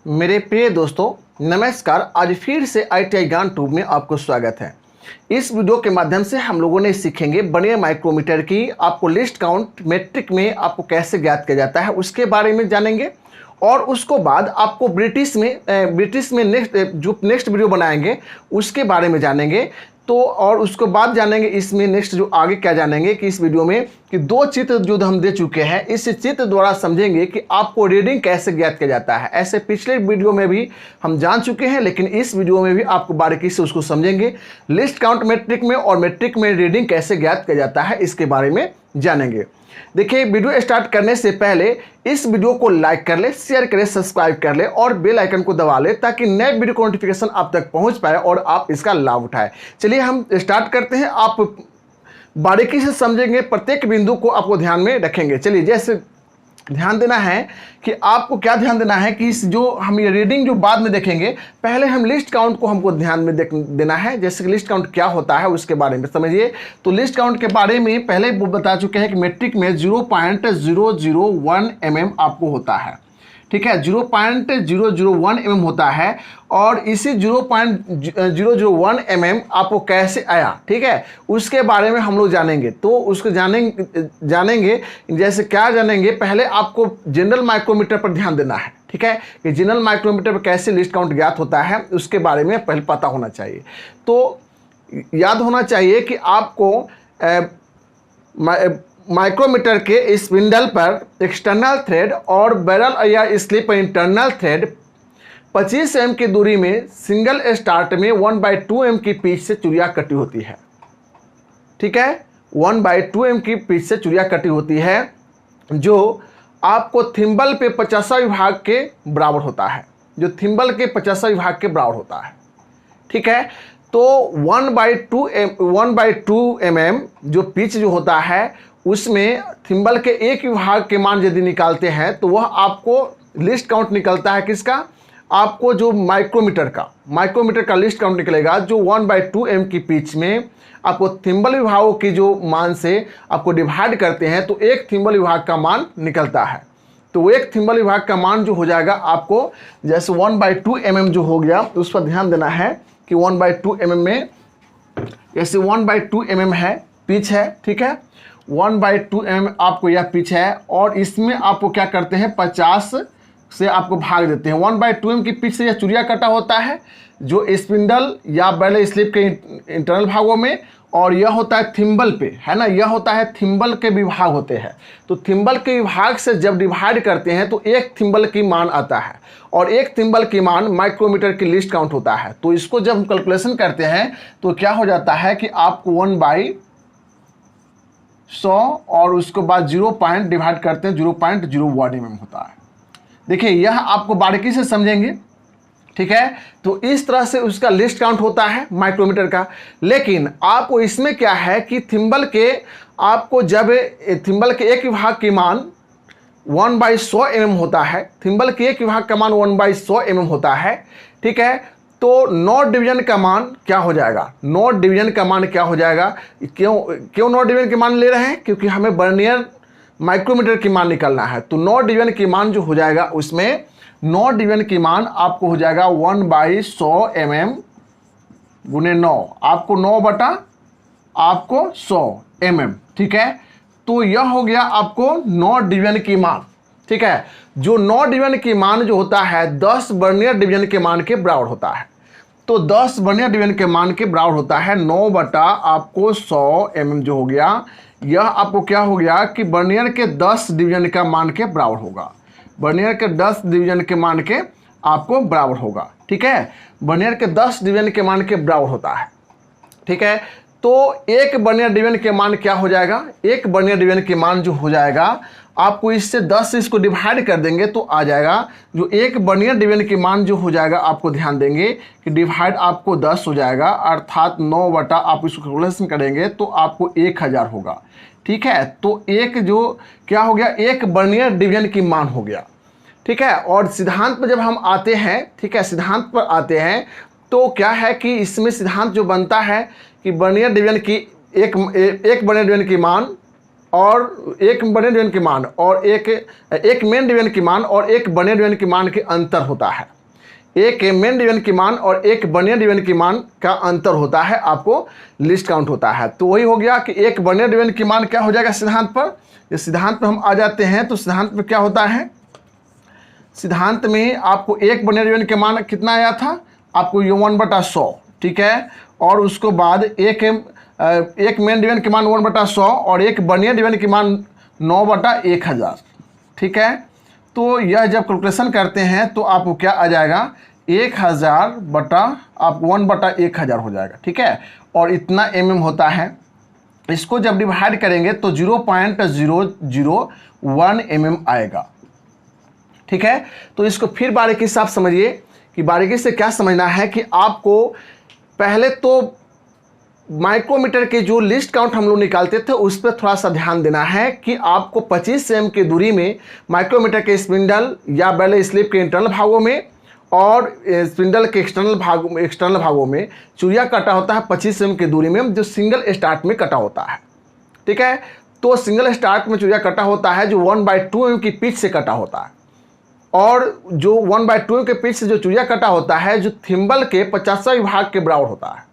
मेरे प्रिय दोस्तों, नमस्कार। आज फिर से ITI ज्ञान ट्यूब में आपको स्वागत है। इस वीडियो के माध्यम से हम लोगों ने सीखेंगे वर्नियर माइक्रोमीटर की आपको लिस्ट काउंट मेट्रिक में आपको कैसे ज्ञात किया जाता है उसके बारे में जानेंगे। और उसको बाद आपको ब्रिटिश में नेक्स्ट वीडियो बनाएंगे उसके बारे में जानेंगे। तो और उसके बाद जानेंगे इसमें नेक्स्ट जो आगे क्या जानेंगे कि इस वीडियो में कि दो चित्र जो हम दे चुके हैं, इस चित्र द्वारा समझेंगे कि आपको रीडिंग कैसे ज्ञात किया जाता है। ऐसे पिछले वीडियो में भी हम जान चुके हैं, लेकिन इस वीडियो में भी आपको बारीकी से उसको समझेंगे। लिस्ट काउंट मैट्रिक में और मैट्रिक में रीडिंग कैसे ज्ञात किया जाता है इसके बारे में जानेंगे। देखिए, वीडियो स्टार्ट करने से पहले इस वीडियो को लाइक कर ले, शेयर करें, सब्सक्राइब कर ले और बेल आइकन को दबा ले ताकि नए वीडियो का नोटिफिकेशन आप तक पहुंच पाए और आप इसका लाभ उठाएं। चलिए हम स्टार्ट करते हैं। आप बारीकी से समझेंगे, प्रत्येक बिंदु को आपको ध्यान में रखेंगे। चलिए, जैसे ध्यान देना है कि आपको क्या ध्यान देना है कि इस जो हम ये रीडिंग जो बाद में देखेंगे, पहले हम लिस्ट काउंट को हमको ध्यान में देना है। जैसे कि लिस्ट काउंट क्या होता है उसके बारे में समझिए। तो लिस्ट काउंट के बारे में पहले वो बता चुके हैं कि मैट्रिक में 0.001 mm आपको होता है, ठीक है। 0.001 mm होता है और इसी 0.001 mm आपको कैसे आया, ठीक है, उसके बारे में हम लोग जानेंगे। तो उसको जानेंगे जैसे क्या जानेंगे, पहले आपको जनरल माइक्रोमीटर पर ध्यान देना है, ठीक है, कि जनरल माइक्रोमीटर पर कैसे लिस्ट काउंट ज्ञात होता है उसके बारे में पहले पता होना चाहिए। तो याद होना चाहिए कि आपको माइक्रोमीटर के स्पिंडल पर एक्सटर्नल थ्रेड और बैरल या स्लिप पर इंटरनल थ्रेड 25 mm की दूरी में सिंगल स्टार्ट में 1/2 mm की पिच से चुरिया कटी होती है, ठीक है। 1/2 mm की पिच से चुरिया कटी होती है जो आपको थिम्बल पे 50वां विभाग के बराबर होता है, जो थिम्बल के 50वां विभाग के बराबर होता है, ठीक है। तो 1/2 mm जो पिच जो होता है उसमें थिम्बल के एक विभाग के मान यदि निकालते हैं तो वह आपको लिस्ट काउंट निकलता है। किसका? आपको जो माइक्रोमीटर का लिस्ट काउंट निकलेगा, जो 1/2 mm की पिच में आपको थिम्बल विभागों की जो मान से आपको डिवाइड करते हैं तो एक थिम्बल विभाग का मान निकलता है। तो वो एक थिम्बल विभाग का मान जो हो जाएगा आपको, जैसे 1/2 mm जो हो गया उस पर ध्यान देना है कि 1/2 mm में जैसे 1/2 mm है पिच है, ठीक है। 1/2 mm आपको यह पिच है और इसमें आपको क्या करते हैं 50 से आपको भाग देते हैं। 1/2 mm की पिच से यह चुरिया कटा होता है जो स्पिंडल या बैरल स्लिप के इंटरनल भागों में, और यह होता है थिम्बल पे, है ना, यह होता है थिम्बल के विभाग होते हैं। तो थिम्बल के विभाग से जब डिवाइड करते हैं तो एक थिम्बल की मान आता है और एक थिम्बल की मान माइक्रोमीटर की लिस्ट काउंट होता है। तो इसको जब हम कैलकुलेशन करते हैं तो क्या हो जाता है कि आपको 1/100 और उसके बाद 0 पॉइंट डिवाइड करते हैं 0.01 mm होता है। देखिए, यह आपको बारीकी से समझेंगे, ठीक है। तो इस तरह से उसका लिस्ट काउंट होता है माइक्रोमीटर का। लेकिन आपको इसमें क्या है कि थिम्बल के आपको जब थिम्बल के एक विभाग की मान 1/100 mm होता है, थिम्बल के एक विभाग का मान 1/100 mm होता है, ठीक है। तो नॉट डिवीजन का मान क्या हो जाएगा? नॉट डिवीजन का मान क्या हो जाएगा? क्यों नॉट डिवीजन के मान ले रहे हैं? क्योंकि हमें वर्नियर माइक्रोमीटर की मान निकालना है। तो नॉट डिवीजन की मान जो हो जाएगा उसमें नॉट डिवीजन की मान आपको हो जाएगा 1/100 mm गुने 9, आपको 9/100 mm, ठीक है। तो यह हो गया आपको नॉट डिवीजन की मान, ठीक है। जो नॉट डिवीजन की मान जो होता है 10 वर्नियर डिवीजन के मान के बराबर होता है। तो 10 वर्नियर डिवीजन के मान के बराबर होता है 9/100 mm जो हो गया, यह आपको क्या हो गया कि वर्नियर के 10 डिवीजन का मान के बराबर होगा। वर्नियर के 10 डिवीजन के मान के आपको बराबर होगा, ठीक है। वर्नियर के 10 डिवीजन के मान के बराबर होता है, ठीक है। तो एक वर्नियर डिवीजन के मान क्या हो जाएगा? एक वर्नियर डिवीजन के मान जो हो जाएगा आपको इससे 10 से इसको डिवाइड कर देंगे तो आ जाएगा जो एक वर्नियर डिवीजन के मान जो हो जाएगा, आपको ध्यान देंगे कि डिवाइड आपको 10 हो जाएगा, अर्थात 9 आप इसको कैलकुलेशन करेंगे तो आपको 1000 होगा, ठीक है। तो एक जो क्या हो गया, एक वर्नियर डिवीजन की मान हो गया, ठीक है। और सिद्धांत पर जब हम आते हैं, ठीक है, सिद्धांत पर आते हैं तो क्या है कि इसमें सिद्धांत जो बनता है कि वर्नियर डिवीजन की एक वर्नियर डिवीजन की मान और एक बने डिवीजन की मान और एक मेन डिवीजन की मान और एक बने डिवीजन की मान के अंतर होता है। एक मेन डिवीजन की मान और एक बने डिवीजन की मान का अंतर होता है, आपको लिस्ट काउंट होता है। तो वही हो गया कि एक बने डिवीजन की मान क्या हो जाएगा सिद्धांत पर। इस सिद्धांत पर हम आ जाते हैं तो सिद्धांत में क्या होता है, सिद्धांत में आपको एक बने डिवीजन के मान कितना आया था, आपको ये 1/100, ठीक है। और उसको बाद एक मेन डिवीजन की मान 1/100 और एक बने डिवीजन की मान 9/1000, ठीक है। तो यह जब कैलकुलेशन करते हैं तो आपको क्या आ जाएगा, 1000 बटा आप 1/1000 हो जाएगा, ठीक है। और इतना होता है। इसको जब डिवाइड करेंगे तो 0.001 आएगा, ठीक है। तो इसको फिर बारीकी से आप समझिए कि बारीकी से क्या समझना है कि आपको पहले तो माइक्रोमीटर के जो लिस्ट काउंट हम लोग निकालते थे उस पर थोड़ा सा ध्यान देना है कि आपको 25 सेम की दूरी में माइक्रोमीटर के स्पिंडल या बेल स्लिप के इंटरनल भागों में और स्पिंडल के एक्सटर्नल भागों में चूड़िया कटा होता है 25 सेम की दूरी में, जो सिंगल स्टार्ट में कटा होता है, ठीक है। तो सिंगल स्टार्ट में चूड़िया कटा होता है जो 1/2 mm की पिच से कटा होता है। और जो 1/2 mm के पिच से जो चूड़िया कटा होता है जो थिम्बल के 50वां विभाग के बराबर होता है।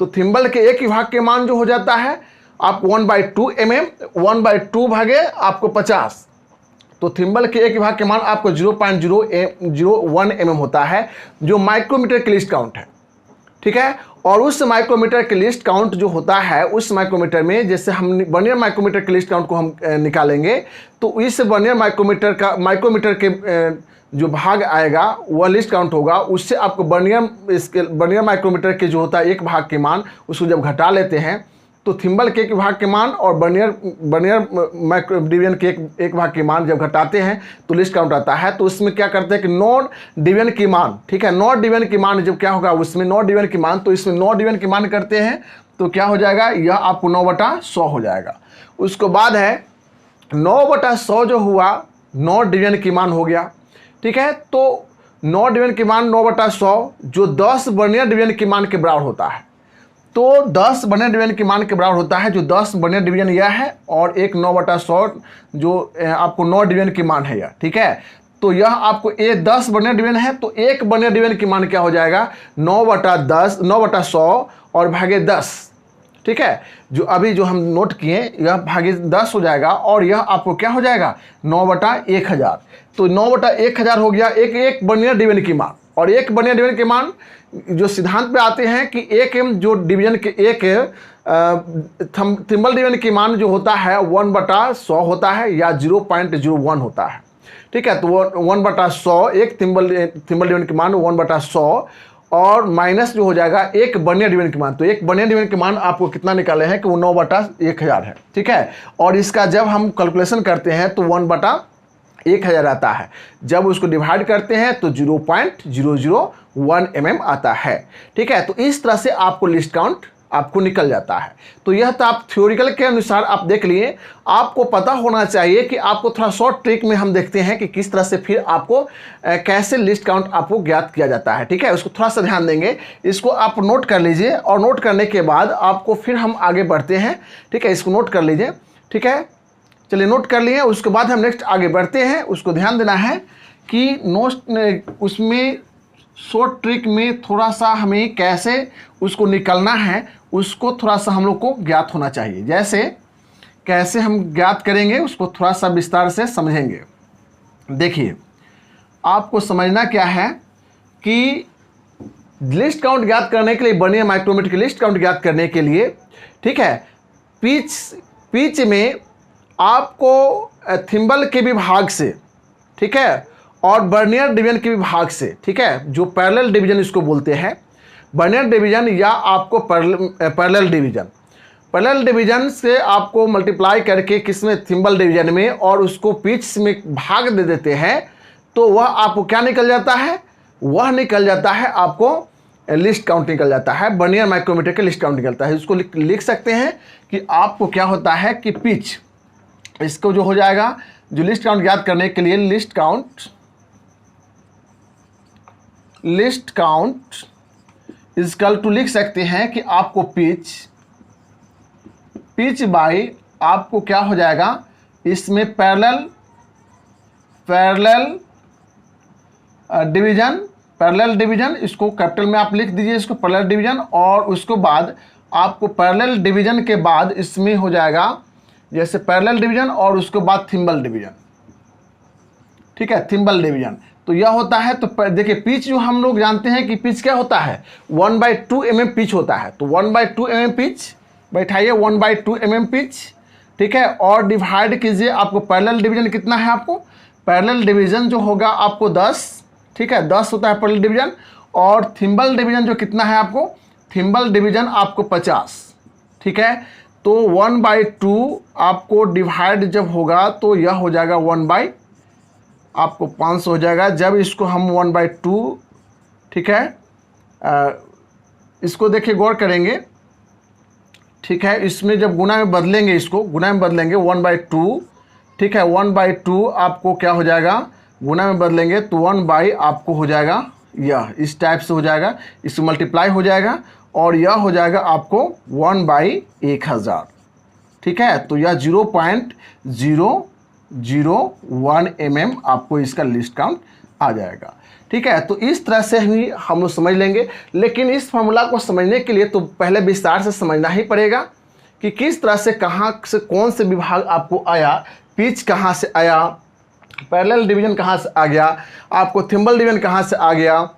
तो थिम्बल के एक विभाग के मान जो हो जाता है आपको 1/2 mm, 1/2 भागे आपको 50, तो थिम्बल के एक विभाग के मान आपको 0.001 mm होता है, जो माइक्रोमीटर की लिस्ट काउंट है, ठीक है। और उस माइक्रोमीटर की लिस्ट काउंट जो होता है, उस माइक्रोमीटर में जैसे हम वर्नियर माइक्रोमीटर की लिस्ट काउंट को हम निकालेंगे तो इस वर्नियर माइक्रोमीटर के जो भाग आएगा वह लिस्ट काउंट होगा। उससे आपको वर्नियर माइक्रोमीटर के जो होता है एक भाग के मान, उसको जब घटा लेते हैं तो थिम्बल के एक भाग के मान और वर्नियर माइक्रो डिवीजन के एक भाग के मान जब घटाते हैं तो लिस्ट काउंट आता है। तो उसमें क्या करते हैं कि 9 डिवीजन की मान, ठीक है, 9 डिवीजन की मान जब क्या होगा उसमें 9 डिवीजन की मान, तो इसमें 9 डिवीजन की मान करते हैं तो क्या हो जाएगा, यह आपको 9/100 हो जाएगा। उसको बाद है 9/100 जो हुआ 9 डिवीजन की मान हो गया, ठीक है। तो 9 डिवीजन की मान 9/100 जो 10 वर्नियर डिवीजन की मान के बराबर होता है। तो 10 वर्नियर डिवीजन की मान के बराबर होता है, जो 10 वर्नियर डिवीजन यह है और एक 9/100 जो आपको 9 डिवीजन की मान है यह, ठीक है। तो यह आपको 10 वर्नियर डिवीजन है तो एक वर्नियर डिवीजन की मान क्या हो जाएगा 9/100 और भागे 10, ठीक है। जो अभी जो हम नोट किए यह भागे 10 हो जाएगा और यह आपको क्या हो जाएगा 9/1000। तो 9/1000 हो गया एक वर्नियर डिवीजन की मान। और एक वर्नियर डिवीजन की मान जो सिद्धांत पे आते हैं कि एक जो डिवीजन के थिम्बल डिवीजन की मान जो होता है 1/100 होता है या 0.01 होता है, ठीक है। तो 1/100 एक थिम्बल डिवीजन की मान 1/100 और माइनस जो हो जाएगा एक वर्नियर डिवीजन की मान। तो एक वर्नियर डिवीजन की मान आपको कितना निकाले हैं कि वो 9/1000 है, ठीक है। और इसका जब हम कैलकुलेशन करते हैं तो 1/1000 आता है, जब उसको डिवाइड करते हैं तो 0.001 mm आता है, ठीक है। तो इस तरह से आपको लिस्ट काउंट आपको निकल जाता है। तो यह तो आप थ्योरिकल के अनुसार आप देख लिए, आपको पता होना चाहिए कि आपको थोड़ा शॉर्ट ट्रिक में हम देखते हैं कि किस तरह से फिर आपको कैसे लिस्ट काउंट आपको ज्ञात किया जाता है, ठीक है। उसको थोड़ा सा ध्यान देंगे, इसको आप नोट कर लीजिए और नोट करने के बाद आपको फिर हम आगे बढ़ते हैं, ठीक है। इसको नोट कर लीजिए, ठीक है। चलिए नोट कर लिए, उसके बाद हम नेक्स्ट आगे बढ़ते हैं। उसको ध्यान देना है कि उसमें शॉर्ट ट्रिक में थोड़ा सा हमें कैसे उसको निकलना है उसको थोड़ा सा हम लोग को ज्ञात होना चाहिए। जैसे कैसे हम ज्ञात करेंगे उसको थोड़ा सा विस्तार से समझेंगे। देखिए आपको समझना क्या है कि लिस्ट काउंट ज्ञात करने के लिए, वर्नियर माइक्रोमीटर की लिस्ट काउंट ज्ञात करने के लिए, ठीक है, पिच में आपको थिम्बल के विभाग से, ठीक है, और वर्नियर डिवीजन के विभाग से, ठीक है, जो पैरेलल डिवीजन इसको बोलते हैं, वर्नियर डिवीजन या आपको पैरेलल डिवीजन से आपको मल्टीप्लाई करके किसमें थिम्बल डिवीजन में और उसको पिच में भाग दे देते हैं तो वह आपको क्या निकल जाता है, वह निकल जाता है आपको लिस्ट काउंट निकल जाता है, वर्नियर माइक्रोमीटर के लिस्ट काउंट निकलता है। इसको लिख सकते हैं कि आपको क्या होता है कि पिच, इसको जो हो जाएगा जो लिस्ट काउंट ज्ञात करने के लिए लिस्ट काउंट इजकल टू लिख सकते हैं कि आपको पिच बाई आपको क्या हो जाएगा, इसमें पैरेलल डिवीजन, इसको कैपिटल में आप लिख दीजिए इसको, पैरेलल डिवीजन। और उसके बाद आपको पैरेलल डिवीजन के बाद इसमें हो जाएगा जैसे पैरेलल डिवीजन और उसके बाद थिम्बल डिवीजन, ठीक है, थिम्बल डिवीजन। तो यह होता है, तो देखिए पिच जो हम लोग जानते हैं कि पिच क्या होता है, 1/2 mm पिच होता है। तो 1/2 mm पिच बैठाइए, 1/2 mm पिच, ठीक है। और डिवाइड कीजिए, आपको पैरेलल डिवीजन कितना है, आपको पैरेलल डिवीजन जो होगा आपको 10, ठीक है, 10 होता है पैरेलल डिवीजन। और थिम्बल डिवीजन जो कितना है आपको, थिम्बल डिवीजन आपको 50, ठीक है। तो 1/2 आपको डिवाइड जब होगा तो यह हो जाएगा आपको 500 हो जाएगा। जब इसको हम 1/2, ठीक है, इसको देखिए गौर करेंगे, ठीक है, इसमें जब गुना में बदलेंगे, इसको गुना में बदलेंगे 1/2, ठीक है, 1/2 आपको क्या हो जाएगा, गुना में बदलेंगे तो 1 आपको हो जाएगा यह इस टाइप से हो जाएगा, इससे मल्टीप्लाई हो जाएगा और यह हो जाएगा आपको 1/1000, ठीक है। तो यह 0.001 mm आपको इसका लिस्ट काउंट आ जाएगा, ठीक है। तो इस तरह से ही हम लोग समझ लेंगे। लेकिन इस फॉर्मूला को समझने के लिए तो पहले विस्तार से समझना ही पड़ेगा कि किस तरह से, कहाँ से, कौन से विभाग आपको आया, पिच कहाँ से आया, पैरेलल डिवीजन कहाँ से आ गया, आपको थिम्बल डिवीजन कहाँ से आ गया।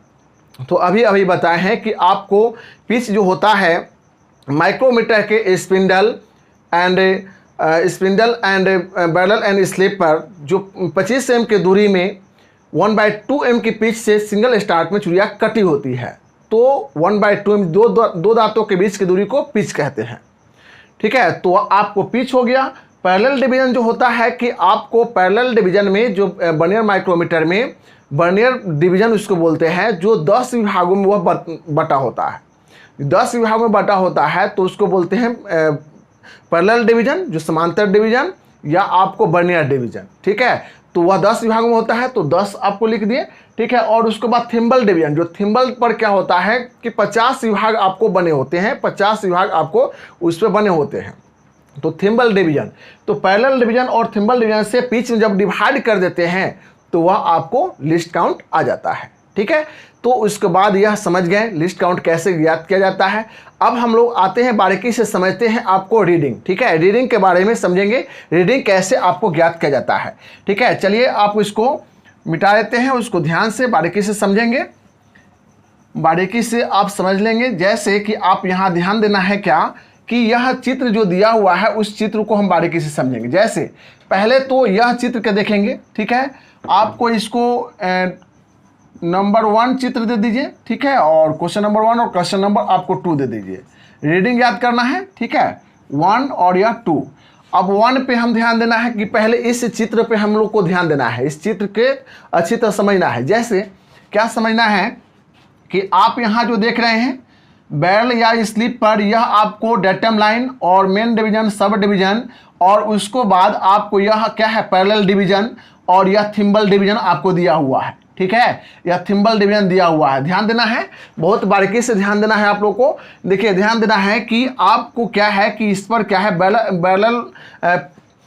तो अभी बताए हैं कि आपको पिच जो होता है माइक्रोमीटर के spindle and barrel and slip पर जो 25 mm की दूरी में 1/2 mm की पिच से सिंगल स्टार्ट में चुड़िया कटी होती है। तो 1/2 mm दो दांतों के बीच की दूरी को पिच कहते हैं, ठीक है। तो आपको पिच हो गया। पैरेलल डिवीजन जो होता है कि आपको पैरेलल डिवीजन में जो वर्नियर माइक्रोमीटर में वर्नियर डिवीजन उसको बोलते हैं, जो 10 विभागों में वह बटा होता है, 10 विभागों में बटा होता है तो उसको बोलते हैं पैरेलल डिवीजन, जो समांतर डिवीजन या आपको वर्नियर डिवीजन, ठीक है। तो वह 10 विभागों में होता है, तो 10 आपको लिख दिए, ठीक है। और उसके बाद थिम्बल डिवीजन, जो थिम्बल पर क्या होता है कि 50 विभाग आपको बने होते हैं, 50 विभाग आपको उस पर बने होते हैं। तो थिम्बल डिवीजन, तो पैरेलल डिवीजन और थिम्बल डिवीजन से पिच में जब डिवाइड कर देते हैं तो वह आपको लिस्ट काउंट आ जाता है, ठीक है। तो उसके बाद यह समझ गए लिस्ट काउंट कैसे ज्ञात किया जाता है। अब हम लोग आते हैं बारीकी से समझते हैं आपको रीडिंग, ठीक है। रीडिंग के बारे में समझेंगे, रीडिंग कैसे आपको ज्ञात किया जाता है, ठीक है। चलिए आप इसको मिटा देते हैं, उसको ध्यान से बारीकी से समझेंगे, बारीकी से आप समझ लेंगे। जैसे कि आप यहाँ ध्यान देना है क्या कि यह चित्र जो दिया हुआ है उस चित्र को हम बारीकी से समझेंगे। जैसे पहले तो यह चित्र के देखेंगे, ठीक है, आपको इसको नंबर 1 चित्र दे दीजिए, ठीक है, और क्वेश्चन नंबर 1 और क्वेश्चन नंबर आपको 2 दे दीजिए। रीडिंग याद करना है, ठीक है, 1 और या 2। अब 1 पे हम ध्यान देना है कि पहले इस चित्र पे हम लोग को ध्यान देना है, इस चित्र के अच्छी तरह समझना है। जैसे क्या समझना है कि आप यहाँ जो देख रहे हैं बैरल या स्लिप पर, यह आपको डेटम लाइन और मेन डिवीजन, सब डिवीजन, और उसको बाद आपको यह क्या है पैरेलल डिवीजन और यह थिम्बल डिवीजन आपको दिया हुआ है, ठीक है, यह थिम्बल डिवीजन दिया हुआ है। ध्यान देना है, बहुत बारीकी से ध्यान देना है आप लोग को। देखिए ध्यान देना है कि आपको क्या है कि इस पर क्या है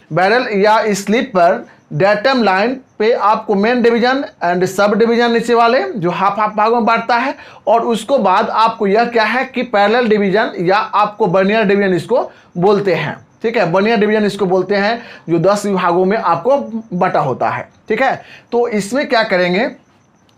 बैरल या स्लिप पर डेटम लाइन पे आपको main division and sub division नीचे वाले जो हाफ हाफ भागों में बांटता है, और उसको बाद आपको यह क्या है कि पैरेलल डिवीजन या आपको वर्नियर डिवीजन इसको बोलते हैं, ठीक है, वर्नियर डिवीजन इसको बोलते हैं, जो 10 विभागों में आपको बटा होता है, ठीक है। तो इसमें क्या करेंगे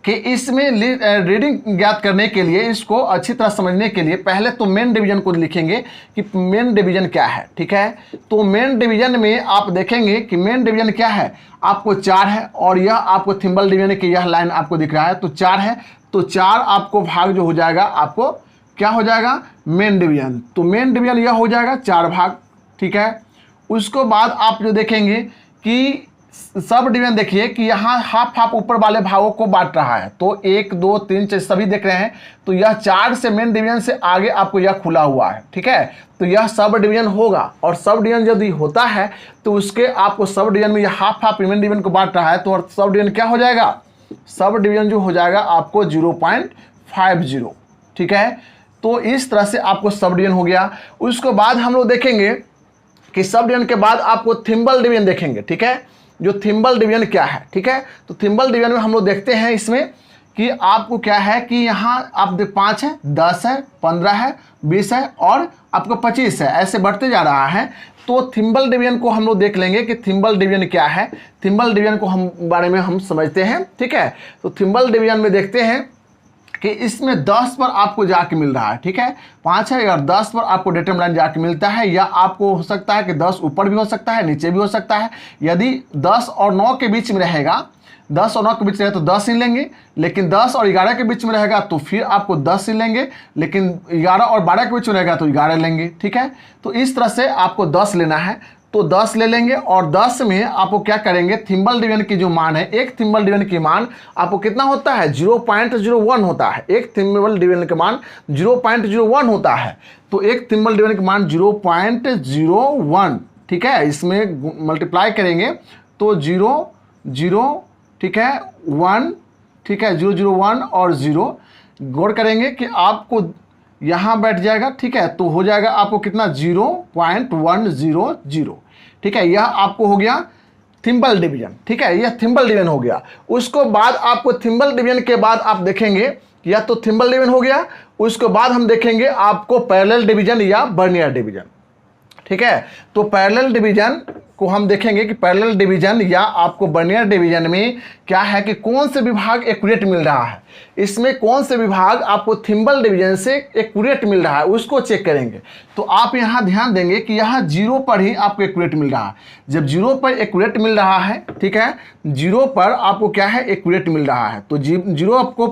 कि इसमें रीडिंग ज्ञात करने के लिए, इसको अच्छी तरह समझने के लिए पहले तो मेन डिवीजन को लिखेंगे कि मेन डिवीजन क्या है, ठीक है। तो मेन डिवीजन में आप देखेंगे कि मेन डिवीजन क्या है, आपको 4 है, और यह आपको थिम्बल डिवीजन की यह लाइन आपको दिख रहा है, तो 4 है, तो 4 आपको भाग जो हो जाएगा आपको क्या हो जाएगा मेन डिवीजन। तो मेन डिवीजन यह हो जाएगा 4 भाग, ठीक है। उसको बाद आप जो देखेंगे कि सब डिवीजन, देखिए कि यहाँ हाफ हाफ ऊपर वाले भागों को बांट रहा है, तो 1 2 3 4 सभी देख रहे हैं, तो यह 4 से मेन डिवीजन से आगे आपको यह खुला हुआ है, ठीक है। तो यह सब डिवीजन होगा, और सब डिवीजन यदि होता है तो उसके आपको सब डिवीजन में यह हाफ हाफ मेन डिवीजन को बांट रहा है, तो सब डिवीजन क्या हो जाएगा, सब डिवीजन जो हो जाएगा आपको 0.50, ठीक है। तो इस तरह से आपको सब डिवीजन हो गया। उसके बाद हम लोग देखेंगे कि सब डिवीजन के बाद आपको थिम्बल डिवीजन देखेंगे, ठीक है, जो थिम्बल डिवीजन क्या है, ठीक है। तो थिम्बल डिवीजन में हम लोग देखते हैं इसमें कि आपको क्या है कि यहाँ आप 5 है, 10 है, 15 है, 20 है और आपको 25 है, ऐसे बढ़ते जा रहा है। तो थिम्बल डिवीजन को हम लोग देख लेंगे कि थिम्बल डिवीजन क्या है। थिम्बल डिवीजन को हम बारे में हम समझते हैं, ठीक है। तो थिम्बल डिवीजन में देखते हैं कि इसमें 10 पर आपको जाके मिल रहा है, ठीक है, 5 है और 10 पर आपको डिटरमिनेंट जाके मिलता है, या आपको हो सकता है कि 10 ऊपर भी हो सकता है, नीचे भी हो सकता है। यदि 10 और 9 के बीच में रहेगा, 10 और 9 के बीच रहेगा तो 10 ही लेंगे, लेकिन 10 और 11 के बीच में रहेगा तो फिर आपको 10 ही लेंगे, लेकिन 11 और 12 के बीच में रहेगा तो 11 लेंगे, ठीक है। तो इस तरह से आपको 10 लेना है, तो 10 ले लेंगे और 10 में आपको क्या करेंगे, थिम्बल डिवीजन की जो मान है, एक थिम्बल डिवीजन की मान आपको कितना होता है, 0.01 होता है। एक थिम्बल डिवीजन का मान 0.01 होता है। तो एक थिम्बल डिवीजन का मान 0.01, ठीक है, इसमें मल्टीप्लाई करेंगे तो 0, ठीक है, 1, ठीक है, 001 और 0 गौर करेंगे कि आपको यहाँ बैठ जाएगा, ठीक है। तो हो जाएगा आपको कितना, 0.100, ठीक है। यह आपको हो गया थिम्बल डिवीजन, ठीक है, यह थिम्बल डिवीजन हो गया। उसको बाद आपको थिम्बल डिवीजन के बाद आप देखेंगे या तो थिम्बल डिवीजन हो गया, उसके बाद हम देखेंगे आपको पैरेलल डिवीजन या बर्नियर डिवीजन, ठीक है। तो पैरेलल डिवीजन को हम देखेंगे कि पैरेलल डिवीजन या आपको बर्नियर डिवीजन में क्या है कि कौन से विभाग एक्यूरेट मिल रहा है, इसमें कौन से विभाग आपको थिम्बल डिवीजन से एक्यूरेट मिल रहा है उसको चेक करेंगे। तो आप यहाँ ध्यान देंगे कि यहाँ 0 पर ही आपको एक्यूरेट मिल रहा है। जब 0 पर एक्यूरेट मिल रहा है, ठीक है, 0 पर आपको क्या है, एक्यूरेट मिल रहा है, तो 0 आपको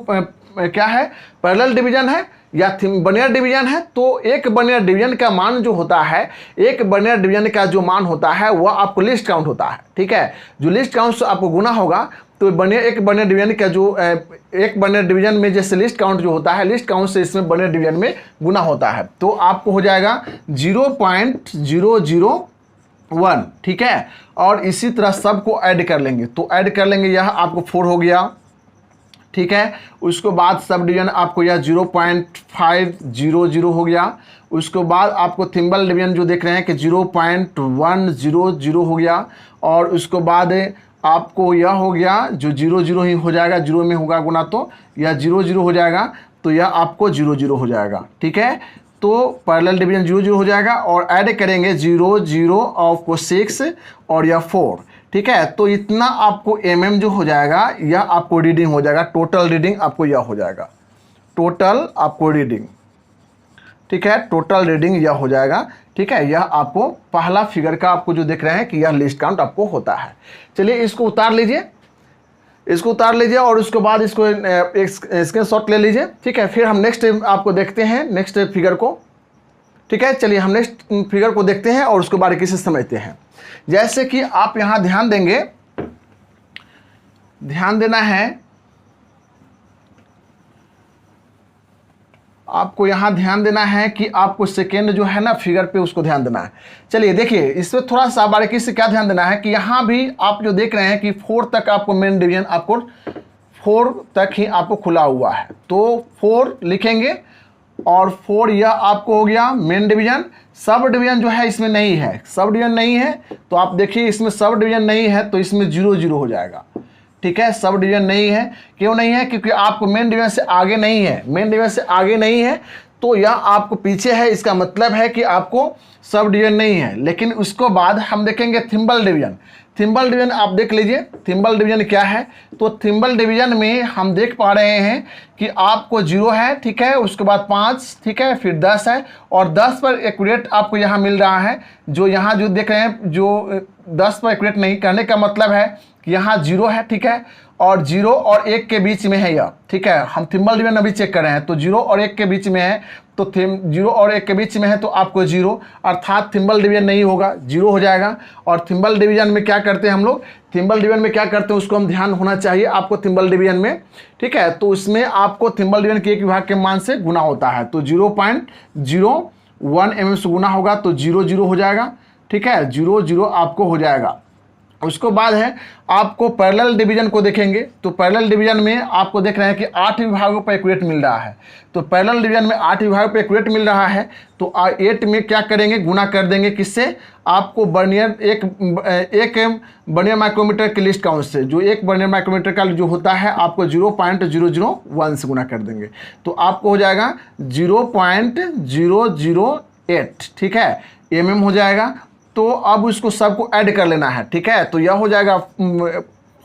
क्या है, पैरेलल डिवीजन है या बर्नियर डिवीजन है। तो एक बर्नियर डिवीजन का मान जो होता है, एक बर्नियर डिवीजन का जो मान होता है वह आपको लिस्ट काउंट होता है, ठीक है। जो लिस्ट काउंट से आपको गुना होगा तो एक बर्नियर डिवीजन का जो एक बर्नियर डिवीजन में जैसे लिस्ट काउंट जो होता है, लिस्ट काउंट से इसमें बर्नियर डिवीजन में गुना होता है। तो आपको हो जाएगा 0.001, ठीक है। और इसी तरह सबको ऐड कर लेंगे, तो ऐड कर लेंगे, यह आपको 4 हो गया, ठीक है। उसके बाद सब डिवीजन आपको यह 0.500 हो गया। उसके बाद आपको थिम्बल डिवीजन जो देख रहे हैं कि 0.100 हो गया। और उसके बाद आपको यह हो गया जो 0 ही हो जाएगा, 0 में होगा गुना तो यह 0 हो जाएगा, तो यह आपको 0 हो जाएगा, ठीक है। तो पैरेलल डिवीजन 0 हो जाएगा और ऐड करेंगे 0 आपको 6 और यह 4, ठीक है। तो इतना आपको जो हो जाएगा यह आपको रीडिंग हो जाएगा, टोटल रीडिंग आपको यह हो जाएगा, टोटल आपको रीडिंग, ठीक है, टोटल रीडिंग यह हो जाएगा, ठीक है। यह आपको पहला फिगर का आपको जो देख रहे हैं कि यह लिस्ट काउंट आपको होता है। चलिए इसको उतार लीजिए, इसको उतार लीजिए और उसके बाद इसको एक स्क्रीनशॉट ले लीजिए, ठीक है। फिर हम नेक्स्ट आपको देखते हैं नेक्स्ट फिगर को, ठीक है। चलिए हम नेक्स्ट फिगर को देखते हैं और उसको बारीकी से समझते हैं। जैसे कि आप यहाँ ध्यान देंगे, ध्यान देना है आपको, यहाँ ध्यान देना है कि आपको सेकेंड जो है ना फिगर पे उसको ध्यान देना है। चलिए देखिए इसमें थोड़ा सा बारीकी से क्या ध्यान देना है कि यहाँ भी आप जो देख रहे हैं कि 4 तक आपको मेन डिवीजन आपको 4 तक ही आपको खुला हुआ है, तो 4 लिखेंगे और 4 यह आपको हो गया मेन डिवीजन। सब डिवीजन जो है इसमें नहीं है, सब डिवीजन नहीं है, तो आप देखिए इसमें सब डिवीजन नहीं है तो इसमें 0 हो जाएगा, ठीक है। सब डिवीजन नहीं है, क्यों नहीं है, क्योंकि आपको मेन डिवीजन से आगे नहीं है, मेन डिवीजन से आगे नहीं है तो यह आपको पीछे है, इसका मतलब है कि आपको सब डिवीजन नहीं है। लेकिन उसको बाद हम देखेंगे थिम्बल डिवीजन। थिम्बल डिवीजन आप देख लीजिए, थिम्बल डिवीजन क्या है, तो थिम्बल डिवीजन में हम देख पा रहे हैं कि आपको 0 है, ठीक है, उसके बाद 5, ठीक है, फिर 10 है और 10 पर एक्यूरेट आपको यहाँ मिल रहा है। जो यहाँ जो देख रहे हैं जो 10 पर एक्यूरेट नहीं, करने का मतलब है कि यहाँ 0 है, ठीक है, और 0 और 1 के बीच में है यह, ठीक है। हम थिम्बल डिवीजन अभी चेक कर रहे हैं तो 0 और 1 के बीच में है, तो 0 और 1 के बीच में है तो आपको 0, अर्थात थिम्बल डिवीजन नहीं होगा, 0 हो जाएगा। और थिम्बल डिवीजन में क्या करते हैं हम लोग, थिम्बल डिवीजन में क्या करते हैं उसको हम ध्यान होना चाहिए आपको थिम्बल डिवीजन में, ठीक है। तो उसमें आपको थिम्बल डिवीजन के एक विभाग के मान से गुना होता है, तो 0.01 mm से गुना होगा तो 0 हो जाएगा, ठीक है, 0 आपको हो जाएगा। उसको बाद है आपको पैरेलल डिवीजन को देखेंगे, तो पैरेलल डिवीजन में आपको देख रहे हैं कि 8 विभागों पर एक्यूरेट मिल रहा है। तो पैरेलल डिवीजन में 8 विभागों पर एक्यूरेट मिल रहा है, तो 8 में क्या करेंगे, गुना कर देंगे किससे, आपको वर्नियर एक वर्नियर माइक्रोमीटर की लिस्ट काउंट से, जो एक वर्नियर माइक्रोमीटर का जो होता है आपको 0.001 से गुना कर देंगे, तो आपको हो जाएगा 0.008, ठीक है, mm हो जाएगा। तो अब उसको सबको ऐड कर लेना है, ठीक है, तो यह हो जाएगा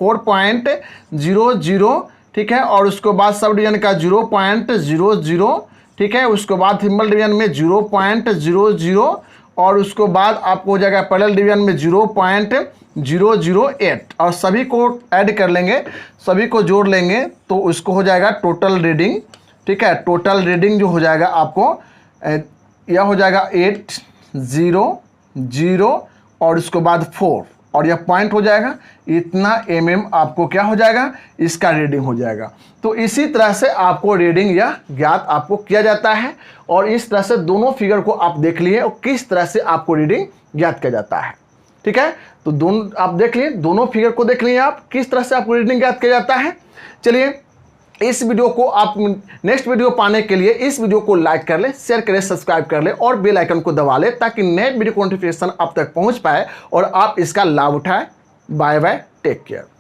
4.00, ठीक है, और उसके बाद सब डिवीजन का 0.00, ठीक है, उसके बाद सिंबल डिवीजन में 0.00, और उसके बाद आपको हो जाएगा पैरेलल डिवीजन में 0.008, और सभी को ऐड कर लेंगे, सभी को जोड़ लेंगे, तो उसको हो जाएगा टोटल रीडिंग, ठीक है, टोटल रीडिंग जो हो जाएगा आपको यह हो जाएगा 800 और उसके बाद 4, और यह पॉइंट हो जाएगा, इतना आपको क्या हो जाएगा, इसका रीडिंग हो जाएगा। तो इसी तरह से आपको रीडिंग या ज्ञात आपको किया जाता है, और इस तरह से दोनों फिगर को आप देख लिए और किस तरह से आपको रीडिंग ज्ञात किया जाता है, ठीक है। तो दोनों आप देख लिए, दोनों फिगर को देख लिए आप किस तरह से आपको रीडिंग ज्ञात किया जाता है। चलिए इस वीडियो को आप नेक्स्ट वीडियो पाने के लिए इस वीडियो को लाइक कर ले, शेयर करें, सब्सक्राइब कर ले और बेल आइकन को दबा ले, ताकि नए वीडियो नोटिफिकेशन आप तक पहुंच पाए और आप इसका लाभ उठाएं। Bye bye, take care.